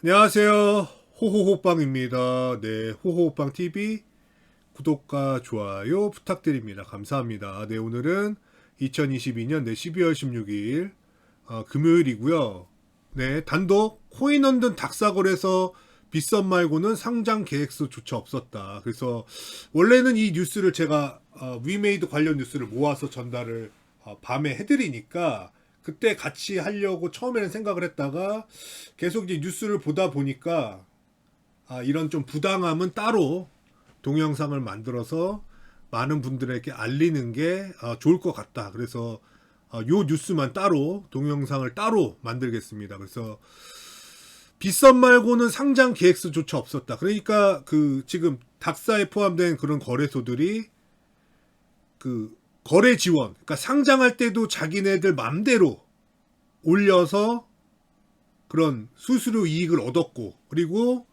안녕하세요. 호호호빵입니다. 네, 호호호빵TV 구독과 좋아요 부탁드립니다. 감사합니다. 네, 오늘은 2022년 12월 16일 금요일이고요. 네, 단독 코인원든 닥사거래소 빗썸 말고는 상장 계획서조차 없었다. 그래서 원래는 이 뉴스를 제가 위메이드 관련 뉴스를 모아서 전달을 밤에 해드리니까 그때 같이 하려고 처음에는 생각을 했다가 계속 이제 뉴스를 보다 보니까 이런 좀 부당함은 따로 동영상을 만들어서 많은 분들에게 알리는 게 좋을 것 같다. 그래서 요 뉴스만 따로 동영상을 따로 만들겠습니다. 그래서 빗썸 말고는 상장 계획서조차 없었다. 그러니까 그 지금 닥사에 포함된 그런 거래소들이 그 거래 지원, 그러니까 상장할 때도 자기네들 맘대로 올려서 그런 수수료 이익을 얻었고, 그리고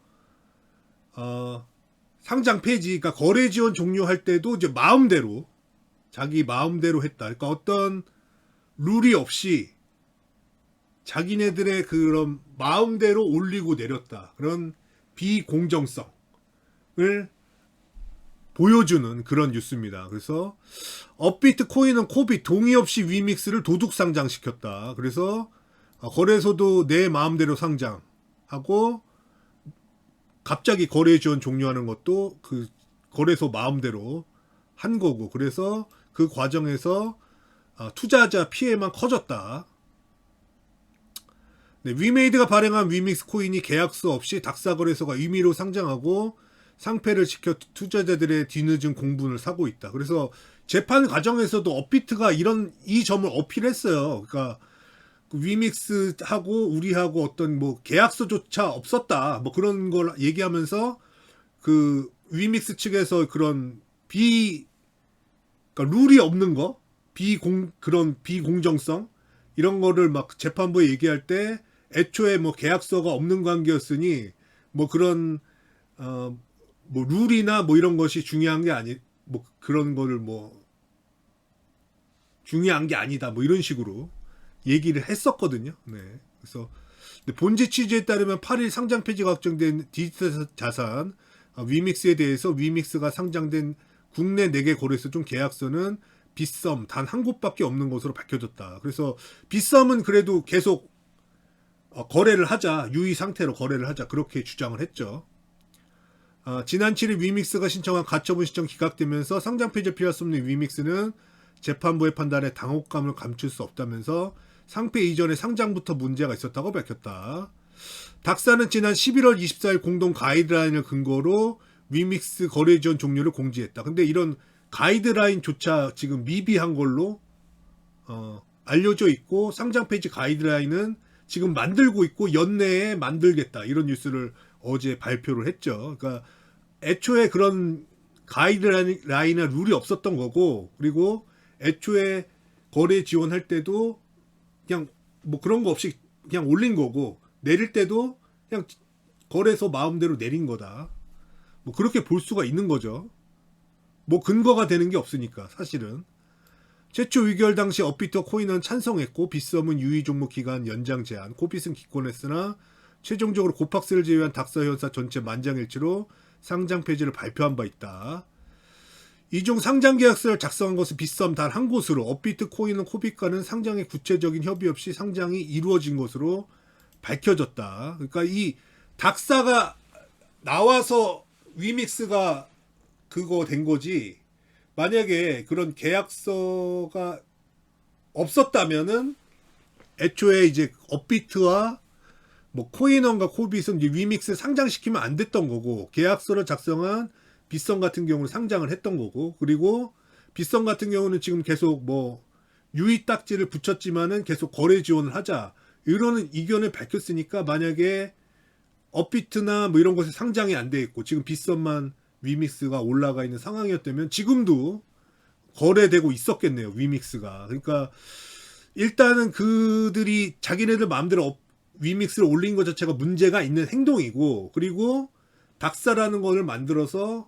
상장 폐지, 그러니까 거래 지원 종료할 때도 이제 마음대로 자기 마음대로 했다. 그러니까 어떤 룰이 없이 자기네들의 그런 마음대로 올리고 내렸다. 그런 비공정성을 보여주는 그런 뉴스입니다. 그래서 업비트 코인은 코빗 동의 없이 위믹스를 도둑 상장시켰다. 그래서 거래소도 내 마음대로 상장하고 갑자기 거래 지원 종료하는 것도 그 거래소 마음대로 한 거고, 그래서 그 과정에서 투자자 피해만 커졌다. 네, 위메이드가 발행한 위믹스 코인이 계약서 없이 닥사 거래소가 임의로 상장하고 상패를 시켜 투자자들의 뒤늦은 공분을 사고 있다. 그래서 재판 과정에서도 업비트가 이 점을 어필했어요. 그러니까 위믹스하고 우리하고 어떤 뭐 계약서조차 없었다. 뭐 그런 걸 얘기하면서 그 위믹스 측에서 그런 그러니까 룰이 없는 거, 그런 비공정성 이런 거를 막 재판부에 얘기할 때 애초에 뭐 계약서가 없는 관계였으니 뭐 그런 뭐 룰이나 뭐 이런 것이 중요한 게 뭐 그런 거를 뭐 중요한 게 아니다. 뭐 이런 식으로 얘기를 했었거든요. 네. 그래서 본지 취지에 따르면 8일 상장 폐지가 확정된 디지털 자산 위믹스에 대해서 위믹스가 상장된 국내 4개 거래소 중 계약서는 빗썸 단 한 곳밖에 없는 것으로 밝혀졌다. 그래서 빗썸은 그래도 계속 거래를 하자, 유의 상태로 거래를 하자, 그렇게 주장을 했죠. 지난 7일 위믹스가 신청한 가처분 신청 기각되면서 상장 폐지를 피할 수 없는 위믹스는 재판부의 판단에 당혹감을 감출 수 없다면서 상패 이전에 상장부터 문제가 있었다고 밝혔다. 닥사는 지난 11월 24일 공동 가이드라인을 근거로 위믹스 거래 지원 종료를 공지했다. 근데 이런 가이드라인조차 지금 미비한 걸로 알려져 있고, 상장 폐지 가이드라인은 지금 만들고 있고 연내에 만들겠다, 이런 뉴스를 어제 발표를 했죠. 그러니까 애초에 그런 가이드라인이나 룰이 없었던 거고, 그리고 애초에 거래 지원할 때도 그냥 뭐 그런 거 없이 그냥 올린 거고, 내릴 때도 그냥 거래소 마음대로 내린 거다. 뭐 그렇게 볼 수가 있는 거죠. 뭐 근거가 되는 게 없으니까 사실은. 최초 의결 당시 업비트와 코인은 찬성했고, 빗썸은 유의 종목 기간 연장 제한, 코빗은 기권했으나 최종적으로 고팍스를 제외한 닥사 현사 전체 만장일치로 상장 폐지를 발표한 바 있다. 이 중 상장 계약서를 작성한 것은 빗썸 단 한 곳으로, 업비트 코인은 코빗과는 상장의 구체적인 협의 없이 상장이 이루어진 것으로 밝혀졌다. 그러니까 이 닥사가 나와서 위믹스가 그거 된 거지, 만약에 그런 계약서가 없었다면은 애초에 이제 업비트와 뭐 코인원과 코빗은 이제 위믹스 상장시키면 안 됐던 거고, 계약서를 작성한 빗썸 같은 경우는 상장을 했던 거고, 그리고 빗썸 같은 경우는 지금 계속 뭐 유의 딱지를 붙였지만은 계속 거래 지원을 하자, 이런 의견을 밝혔으니까, 만약에 업비트나 뭐 이런 것이 상장이 안 돼 있고 지금 빗썸만 위믹스가 올라가 있는 상황이었다면 지금도 거래되고 있었겠네요, 위믹스가. 그러니까 일단은 그들이 자기네들 마음대로 위믹스를 올린 것 자체가 문제가 있는 행동이고, 그리고 닥사라는 것을 만들어서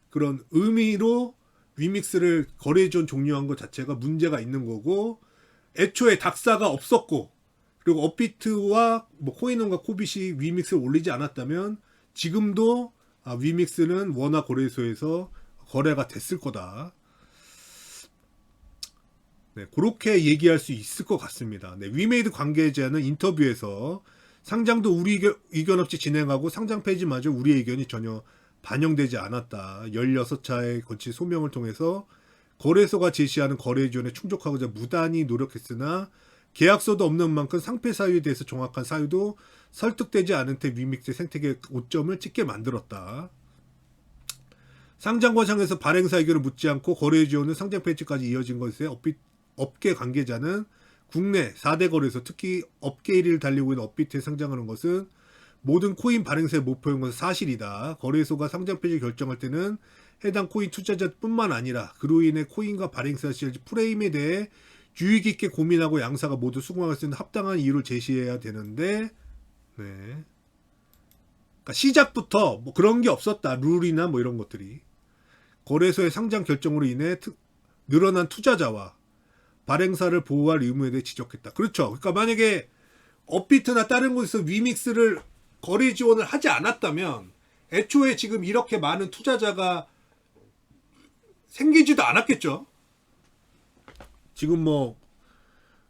그런 의미로 위믹스를 거래 지원 종료한 것 자체가 문제가 있는 거고, 애초에 닥사가 없었고 그리고 업비트와 뭐 코인원과 코빗이 위믹스를 올리지 않았다면 지금도 위믹스는 원화 거래소에서 거래가 됐을 거다. 네, 그렇게 얘기할 수 있을 것 같습니다. 네, 위메이드 관계자는 인터뷰에서 상장도 우리 의견 없이 진행하고 상장 폐지마저 우리의 의견이 전혀 반영되지 않았다. 16차에 거친 소명을 통해서 거래소가 제시하는 거래 지원에 충족하고자 무단히 노력했으나 계약서도 없는 만큼 상패 사유에 대해서 정확한 사유도 설득되지 않은 테 위믹스의 생태계 오점을 찍게 만들었다. 상장 과정에서 발행사 의견을 묻지 않고 거래 지원은 상장 폐지까지 이어진 것에 업계 관계자는 국내 4대 거래소 특히 업계 1위를 달리고 있는 업비트에 상장하는 것은 모든 코인 발행사의 목표인 것은 사실이다. 거래소가 상장 폐지 결정할 때는 해당 코인 투자자뿐만 아니라 그로 인해 코인과 발행사 시절 프레임에 대해 주의 깊게 고민하고 양사가 모두 수긍할 수 있는 합당한 이유를 제시해야 되는데, 네. 그러니까 시작부터 뭐 그런 게 없었다. 룰이나 뭐 이런 것들이. 거래소의 상장 결정으로 인해 늘어난 투자자와 발행사를 보호할 의무에 대해 지적했다. 그렇죠. 그러니까 만약에 업비트나 다른 곳에서 위믹스를 거래 지원을 하지 않았다면 애초에 지금 이렇게 많은 투자자가 생기지도 않았겠죠. 지금 뭐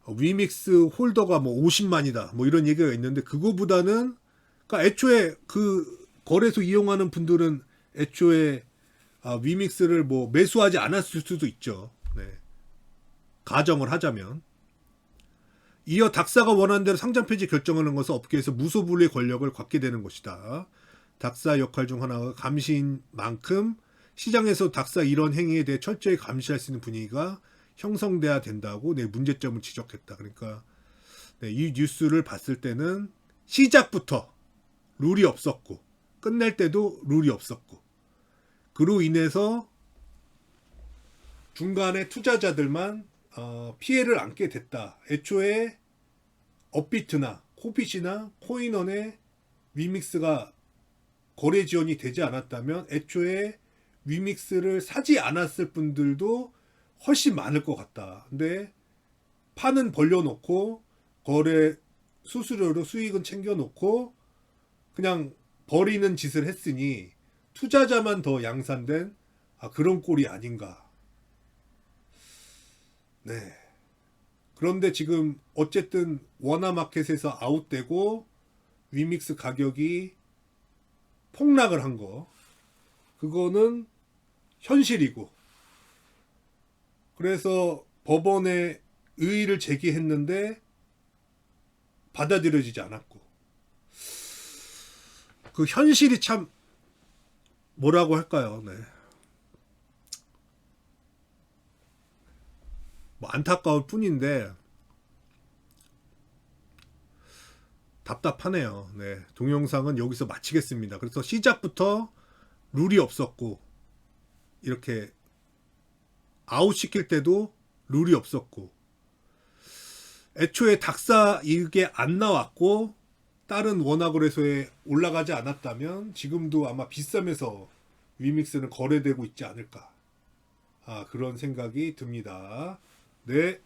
위믹스 홀더가 뭐 50만이다 뭐 이런 얘기가 있는데 그거보다는 그러니까 애초에 그 거래소 이용하는 분들은 애초에 위믹스를 뭐 매수하지 않았을 수도 있죠. 네. 가정을 하자면. 이어 닥사가 원하는 대로 상장 폐지 결정하는 것은 업계에서 무소불위의 권력을 갖게 되는 것이다. 닥사 역할 중 하나가 감시인 만큼 시장에서 닥사 이런 행위에 대해 철저히 감시할 수 있는 분위기가 형성돼야 된다고 네, 문제점을 지적했다. 그러니까 네, 이 뉴스를 봤을 때는 시작부터 룰이 없었고 끝낼 때도 룰이 없었고 그로 인해서 중간에 투자자들만 피해를 안게 됐다. 애초에 업비트나 코빗이나 코인원의 위믹스가 거래 지원이 되지 않았다면 애초에 위믹스를 사지 않았을 분들도 훨씬 많을 것 같다. 근데 판은 벌려놓고 거래 수수료로 수익은 챙겨놓고 그냥 버리는 짓을 했으니 투자자만 더 양산된 그런 꼴이 아닌가. 네. 그런데 지금 어쨌든 원화마켓에서 아웃되고 위믹스 가격이 폭락을 한 거 그거는 현실이고 그래서 법원에 의의를 제기했는데 받아들여지지 않았고 그 현실이 참 뭐라고 할까요? 네. 뭐 안타까울 뿐인데 답답하네요. 네, 동영상은 여기서 마치겠습니다. 그래서 시작부터 룰이 없었고 이렇게 아웃시킬 때도 룰이 없었고 애초에 닥사 이게 안 나왔고 다른 원화거래소에 올라가지 않았다면 지금도 아마 비싸면서 위믹스는 거래되고 있지 않을까 그런 생각이 듭니다. 네.